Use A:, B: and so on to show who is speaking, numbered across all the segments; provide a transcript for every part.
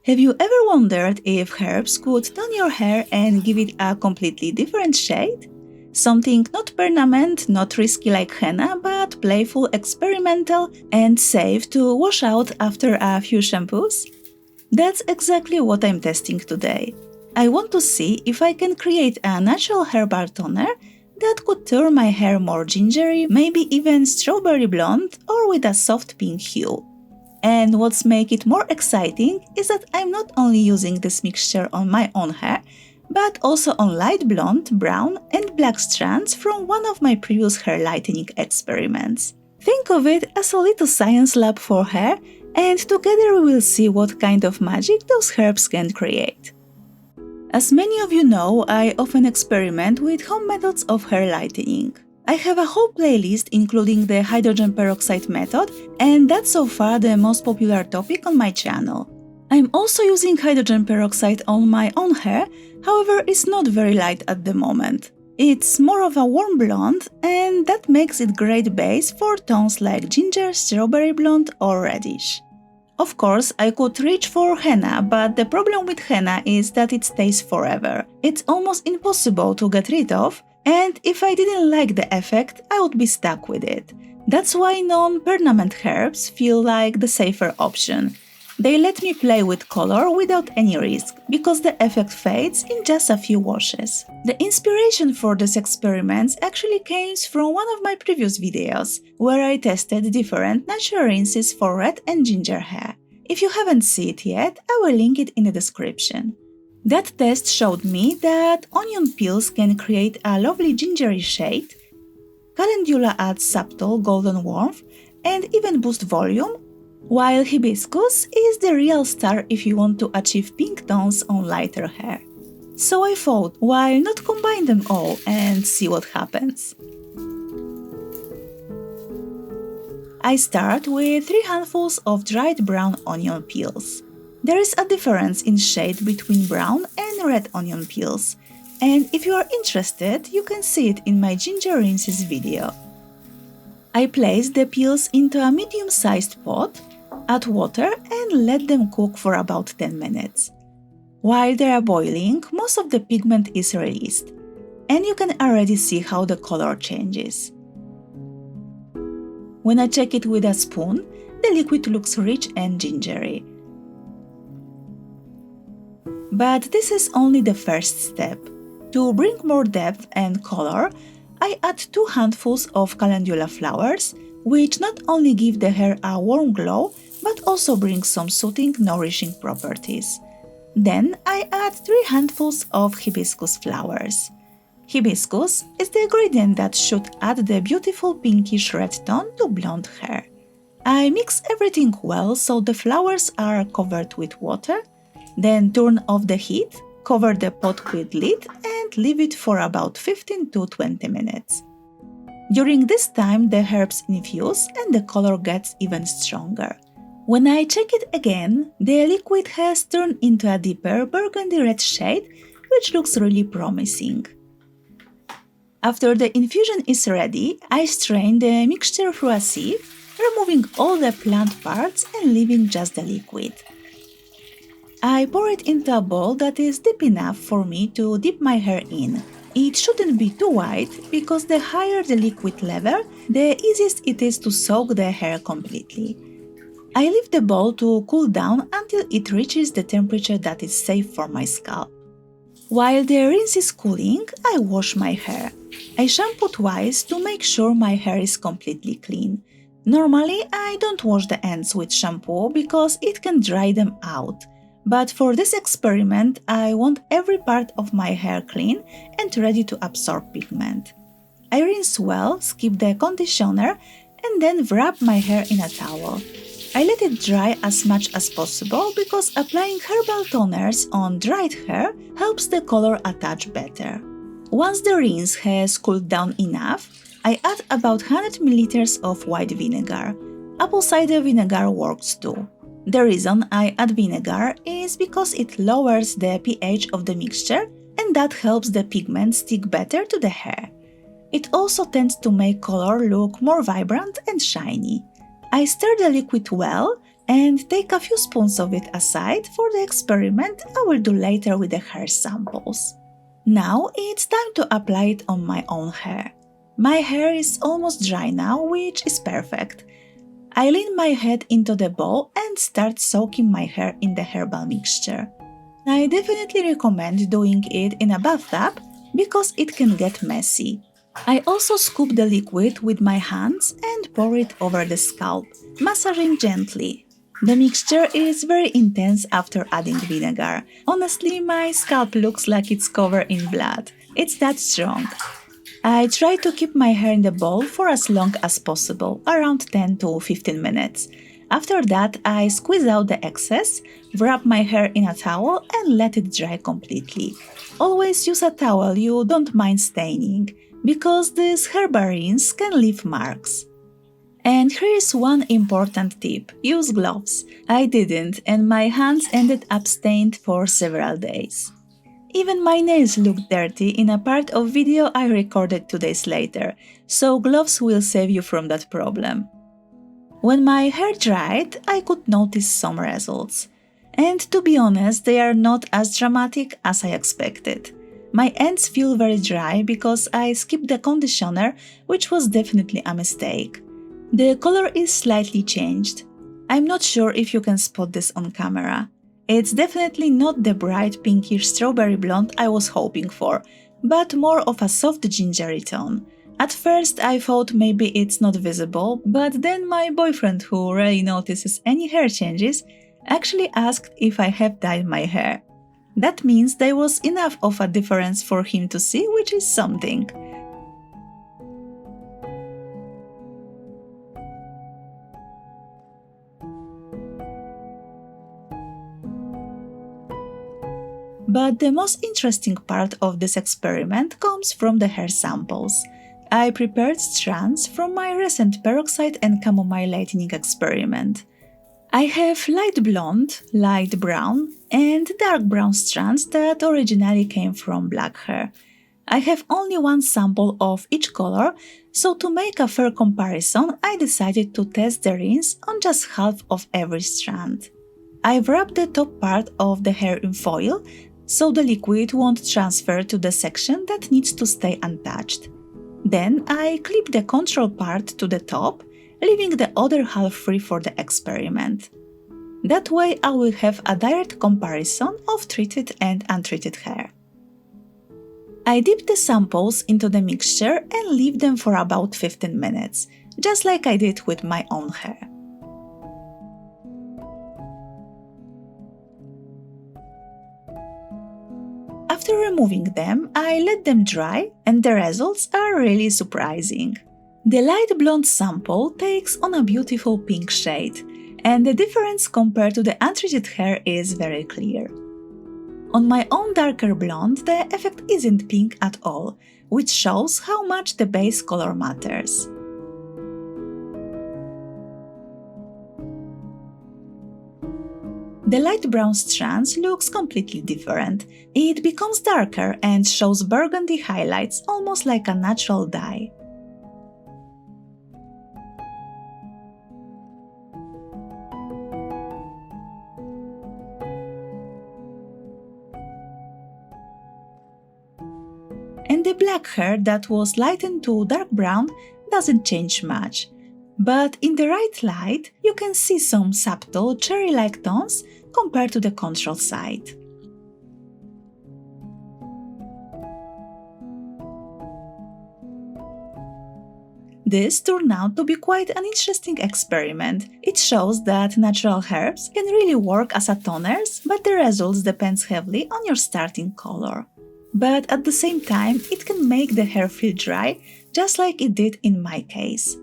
A: Have you ever wondered if herbs could tone your hair and give it a completely different shade? Something not permanent, not risky like henna, but playful, experimental, and safe to wash out after a few shampoos? That's exactly what I'm testing today. I want to see if I can create a natural herbal toner that could turn my hair more gingery, maybe even strawberry blonde or with a soft pink hue. And what's make it more exciting is that I'm not only using this mixture on my own hair, but also on light blonde, brown, and black strands from one of my previous hair lightening experiments. Think of it as a little science lab for hair, and together we will see what kind of magic those herbs can create. As many of you know, I often experiment with home methods of hair lightening. I have a whole playlist including the hydrogen peroxide method, and that's so far the most popular topic on my channel. I'm also using hydrogen peroxide on my own hair, however it's not very light at the moment. It's more of a warm blonde, and that makes it great base for tones like ginger, strawberry blonde or reddish. Of course, I could reach for henna, but the problem with henna is that it stays forever. It's almost impossible to get rid of, and if I didn't like the effect, I would be stuck with it. That's why non-permanent herbs feel like the safer option. They let me play with color without any risk, because the effect fades in just a few washes. The inspiration for these experiments actually came from one of my previous videos, where I tested different natural rinses for red and ginger hair. If you haven't seen it yet, I will link it in the description. That test showed me that onion peels can create a lovely gingery shade, calendula adds subtle golden warmth and even boost volume, while hibiscus is the real star if you want to achieve pink tones on lighter hair. So I thought, why not combine them all and see what happens? I start with 3 handfuls of dried brown onion peels. There is a difference in shade between brown and red onion peels, and if you are interested, you can see it in my ginger rinses video. I place the peels into a medium-sized pot, add water and let them cook for about 10 minutes. While they are boiling, most of the pigment is released, and you can already see how the color changes. When I check it with a spoon, the liquid looks rich and gingery. But this is only the first step. To bring more depth and color, I add 2 handfuls of calendula flowers, which not only give the hair a warm glow, but also bring some soothing, nourishing properties. Then I add 3 handfuls of hibiscus flowers. Hibiscus is the ingredient that should add the beautiful pinkish red tone to blonde hair. I mix everything well so the flowers are covered with water, then turn off the heat, cover the pot with lid and leave it for about 15 to 20 minutes. During this time the herbs infuse and the color gets even stronger. When I check it again, the liquid has turned into a deeper burgundy red shade, which looks really promising. After the infusion is ready, I strain the mixture through a sieve, removing all the plant parts and leaving just the liquid. I pour it into a bowl that is deep enough for me to dip my hair in. It shouldn't be too wide, because the higher the liquid level, the easiest it is to soak the hair completely. I leave the bowl to cool down until it reaches the temperature that is safe for my scalp. While the rinse is cooling, I wash my hair. I shampoo twice to make sure my hair is completely clean. Normally, I don't wash the ends with shampoo because it can dry them out. But for this experiment, I want every part of my hair clean and ready to absorb pigment. I rinse well, skip the conditioner, and then wrap my hair in a towel. I let it dry as much as possible because applying herbal toners on dried hair helps the color attach better. Once the rinse has cooled down enough, I add about 100 ml of white vinegar. Apple cider vinegar works too. The reason I add vinegar is because it lowers the pH of the mixture and that helps the pigment stick better to the hair. It also tends to make color look more vibrant and shiny. I stir the liquid well, and take a few spoons of it aside for the experiment I will do later with the hair samples. Now it's time to apply it on my own hair. My hair is almost dry now, which is perfect. I lean my head into the bowl and start soaking my hair in the herbal mixture. I definitely recommend doing it in a bathtub because it can get messy. I also scoop the liquid with my hands and pour it over the scalp, massaging gently. The mixture is very intense after adding vinegar. Honestly, my scalp looks like it's covered in blood. It's that strong. I try to keep my hair in the bowl for as long as possible, around 10 to 15 minutes. After that, I squeeze out the excess, wrap my hair in a towel and let it dry completely. Always use a towel you don't mind staining, because these herbal rinse can leave marks. And here is one important tip: use gloves. I didn't, and my hands ended up stained for several days. Even my nails looked dirty in a part of video I recorded 2 days later, so gloves will save you from that problem. When my hair dried, I could notice some results. And to be honest, they are not as dramatic as I expected. My ends feel very dry because I skipped the conditioner, which was definitely a mistake. The color is slightly changed. I'm not sure if you can spot this on camera. It's definitely not the bright pinkish strawberry blonde I was hoping for, but more of a soft gingery tone. At first I thought maybe it's not visible, but then my boyfriend, who rarely notices any hair changes, actually asked if I have dyed my hair. That means there was enough of a difference for him to see, which is something. But the most interesting part of this experiment comes from the hair samples. I prepared strands from my recent peroxide and chamomile lightening experiment. I have light blonde, light brown, and dark brown strands that originally came from black hair. I have only one sample of each color, so to make a fair comparison, I decided to test the rinse on just half of every strand. I wrapped the top part of the hair in foil, so the liquid won't transfer to the section that needs to stay untouched. Then I clip the control part to the top, leaving the other half free for the experiment. That way I will have a direct comparison of treated and untreated hair. I dip the samples into the mixture and leave them for about 15 minutes, just like I did with my own hair. After removing them, I let them dry, and the results are really surprising. The light blonde sample takes on a beautiful pink shade, and the difference compared to the untreated hair is very clear. On my own darker blonde, the effect isn't pink at all, which shows how much the base color matters. The light brown strands looks completely different. It becomes darker and shows burgundy highlights, almost like a natural dye. And the black hair that was lightened to dark brown doesn't change much. But in the right light, you can see some subtle cherry-like tones compared to the control side. This turned out to be quite an interesting experiment. It shows that natural herbs can really work as a toners, but the results depend heavily on your starting color. But at the same time, it can make the hair feel dry, just like it did in my case.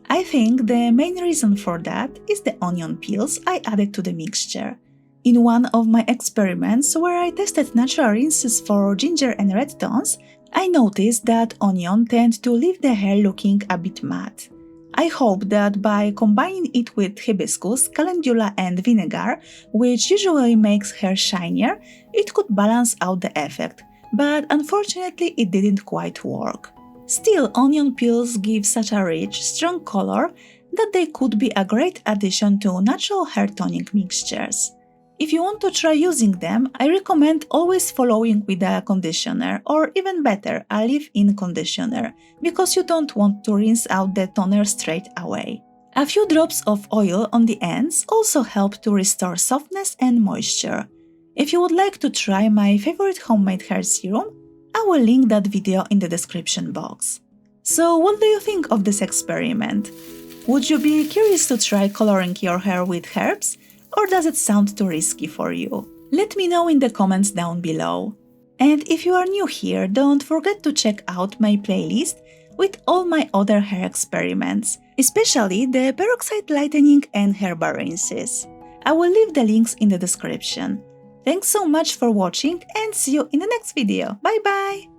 A: I think the main reason for that is the onion peels I added to the mixture. In one of my experiments where I tested natural rinses for ginger and red tones, I noticed that onion tends to leave the hair looking a bit matte. I hope that by combining it with hibiscus, calendula and vinegar, which usually makes hair shinier, it could balance out the effect, but unfortunately it didn't quite work. Still, onion peels give such a rich, strong color that they could be a great addition to natural hair toning mixtures. If you want to try using them, I recommend always following with a conditioner, or even better, a leave-in conditioner, because you don't want to rinse out the toner straight away. A few drops of oil on the ends also help to restore softness and moisture. If you would like to try my favorite homemade hair serum, I will link that video in the description box. So what do you think of this experiment? Would you be curious to try coloring your hair with herbs? Or does it sound too risky for you? Let me know in the comments down below. And if you are new here, don't forget to check out my playlist with all my other hair experiments, especially the peroxide lightening and herbal rinses. I will leave the links in the description. Thanks so much for watching and see you in the next video. Bye bye!